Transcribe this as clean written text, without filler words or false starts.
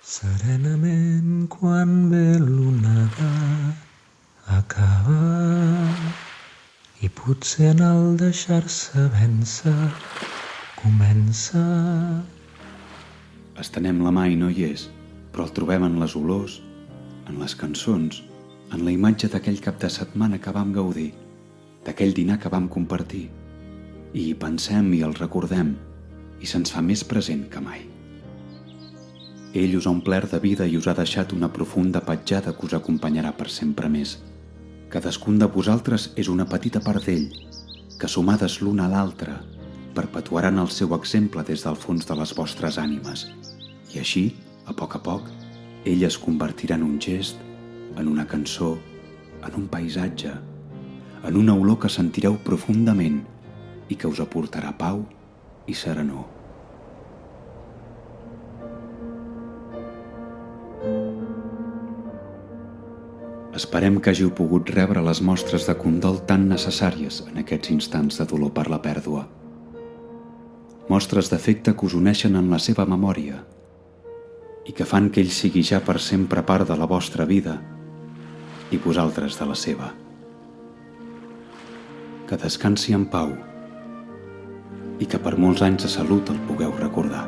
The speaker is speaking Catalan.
Serenament quan ve l'onada acaba i potser en el deixar-se vèncer comença. Estenem la mà i no hi és, però el trobem en les olors, en les cançons, en la imatge d'aquell cap de setmana que vam gaudir, d'aquell dinar que vam compartir. I hi pensem i el recordem, i se'ns fa més present que mai. Ell us ha omplert de vida i us ha deixat una profunda petjada que us acompanyarà per sempre més. Cadascun de vosaltres és una petita part d'ell, que sumades l'una a l'altra, perpetuaran el seu exemple des del fons de les vostres ànimes. I així, a poc, ell es convertirà en un gest, en una cançó, en un paisatge, en una olor que sentireu profundament i que us aportarà pau i serenor. Esperem que hàgiu pogut rebre les mostres de condol tan necessàries en aquests instants de dolor per la pèrdua. Mostres d'afecte que us uneixen en la seva memòria i que fan que ell sigui ja per sempre part de la vostra vida i vosaltres de la seva. Que descansi en pau i que per molts anys de salut el pugueu recordar.